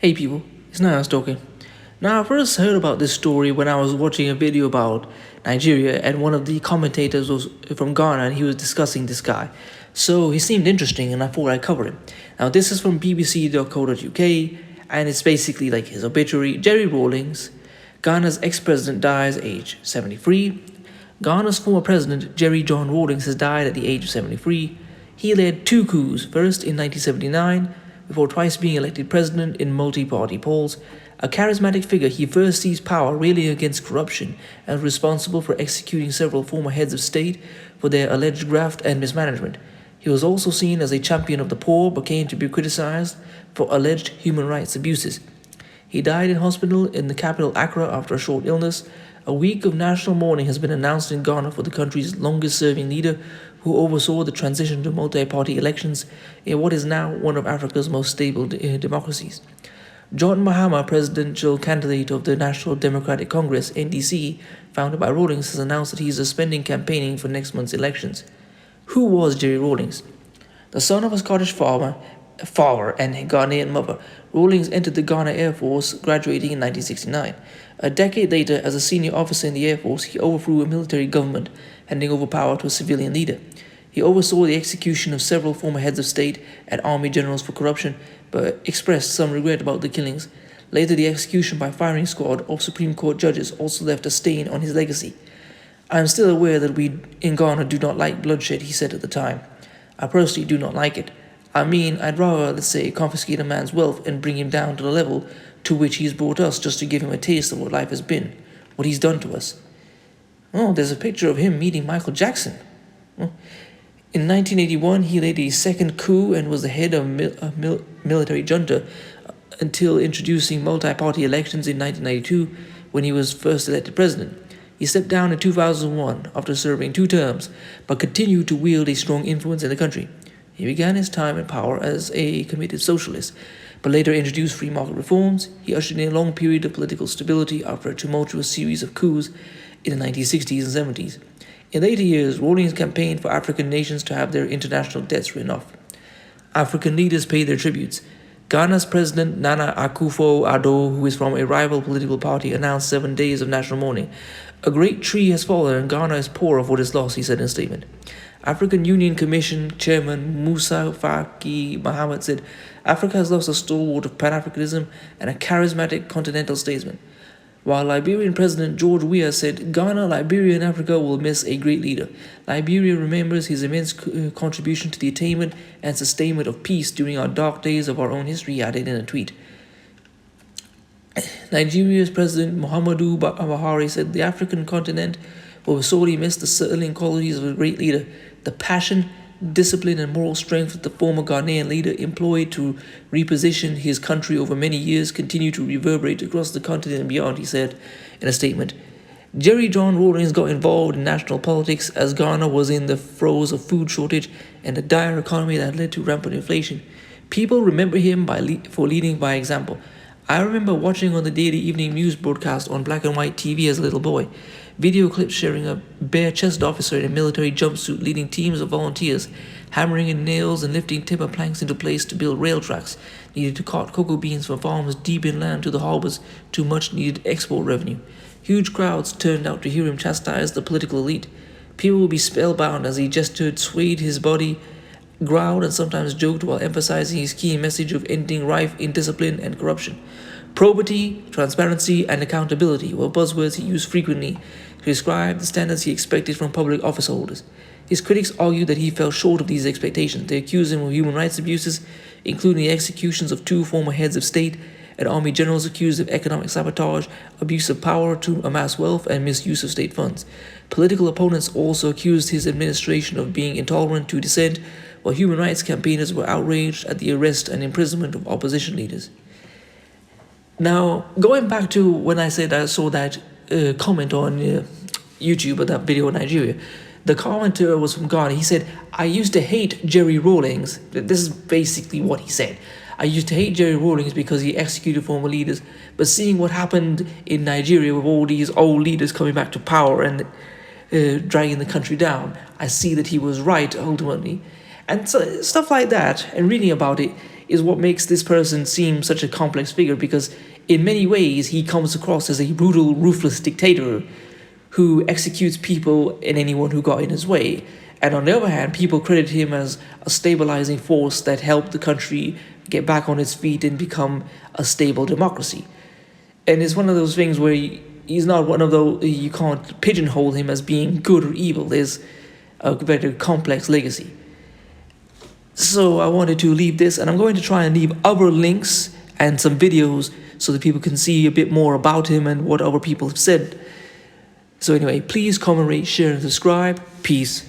Hey people, it's Niles talking. Now, I first heard about this story when I was watching a video about Nigeria, and one of the commentators was from Ghana and he was discussing this guy. So he seemed interesting and I thought I'd cover him. Now, this is from bbc.co.uk and it's basically like his obituary. Jerry Rawlings, Ghana's ex president, dies age 73. Ghana's former president, Jerry John Rawlings, has died at the age of 73. He led two coups, first in 1979, before twice being elected president in multi-party polls. A charismatic figure, he first seized power railing against corruption and was responsible for executing several former heads of state for their alleged graft and mismanagement. He was also seen as a champion of the poor, but came to be criticized for alleged human rights abuses. He died in hospital in the capital Accra after a short illness. A week of national mourning has been announced in Ghana for the country's longest-serving leader, who oversaw the transition to multi-party elections in what is now one of Africa's most stable democracies. John Mahama, presidential candidate of the National Democratic Congress (NDC), founded by Rawlings, has announced that he is suspending campaigning for next month's elections. Who was Jerry Rawlings? The son of a Scottish farmer and Ghanaian mother, Rawlings entered the Ghana Air Force, graduating in 1969. A decade later, as a senior officer in the Air Force, he overthrew a military government, handing over power to a civilian leader. He oversaw the execution of several former heads of state and army generals for corruption, but expressed some regret about the killings. Later, the execution by firing squad of Supreme Court judges also left a stain on his legacy. "I am still aware that we in Ghana do not like bloodshed," he said at the time. "I personally do not like it. I mean, I'd rather, let's say, confiscate a man's wealth and bring him down to the level to which he's brought us, just to give him a taste of what life has been, what he's done to us." Oh, there's a picture of him meeting Michael Jackson. Oh. In 1981, he led a second coup and was the head of a military junta until introducing multi-party elections in 1992, when he was first elected president. He stepped down in 2001 after serving 2 terms, but continued to wield a strong influence in the country. He began his time in power as a committed socialist, but later introduced free market reforms. He ushered in a long period of political stability after a tumultuous series of coups in the 1960s and 70s. In later years, Rawlings campaigned for African nations to have their international debts written off. African leaders paid their tributes. Ghana's president Nana Akufo-Addo, who is from a rival political party, announced 7 days of national mourning. "A great tree has fallen and Ghana is poor of what is lost," he said in a statement. African Union Commission Chairman Musa Faki Mohammed said, "Africa has lost a stalwart of Pan-Africanism and a charismatic continental statesman." While Liberian President George Weah said, "Ghana, Liberia, and Africa will miss a great leader. Liberia remembers his immense contribution to the attainment and sustainment of peace during our dark days of our own history," he added in a tweet. Nigeria's President Muhammadu Buhari said, "The African continent will sorely miss the sterling qualities of a great leader. The passion, discipline, and moral strength that the former Ghanaian leader employed to reposition his country over many years continue to reverberate across the continent and beyond," he said in a statement. Jerry John Rawlings got involved in national politics as Ghana was in the throes of food shortage and a dire economy that led to rampant inflation. People remember him for leading by example. I remember watching on the daily evening news broadcast on black and white TV as a little boy. Video clips showing a bare-chested officer in a military jumpsuit leading teams of volunteers, hammering in nails and lifting timber planks into place to build rail tracks needed to cart cocoa beans from farms deep inland to the harbors to much-needed export revenue. Huge crowds turned out to hear him chastise the political elite. People would be spellbound as he gestured, swayed his body, growled, and sometimes joked while emphasizing his key message of ending rife indiscipline and corruption. Probity, transparency, and accountability were buzzwords he used frequently to describe the standards he expected from public office holders. His critics argued that he fell short of these expectations. They accused him of human rights abuses, including the executions of 2 former heads of state and army generals accused of economic sabotage, abuse of power to amass wealth, and misuse of state funds. Political opponents also accused his administration of being intolerant to dissent, while human rights campaigners were outraged at the arrest and imprisonment of opposition leaders. Now, going back to when I said I saw that comment on YouTube of that video in Nigeria, the commenter was from Ghana. He said, "I used to hate Jerry Rawlings." This is basically what he said. "I used to hate Jerry Rawlings because he executed former leaders, but seeing what happened in Nigeria with all these old leaders coming back to power and dragging the country down, I see that he was right ultimately." And so, stuff like that, and reading about it, is what makes this person seem such a complex figure, because in many ways he comes across as a brutal, ruthless dictator who executes people and anyone who got in his way. And on the other hand, people credit him as a stabilizing force that helped the country get back on its feet and become a stable democracy. And it's one of those things where he's not one of those, you can't pigeonhole him as being good or evil. There's a very complex legacy. So I wanted to leave this, and I'm going to try and leave other links and some videos so that people can see a bit more about him and what other people have said. So anyway, please comment, rate, share, and subscribe. Peace.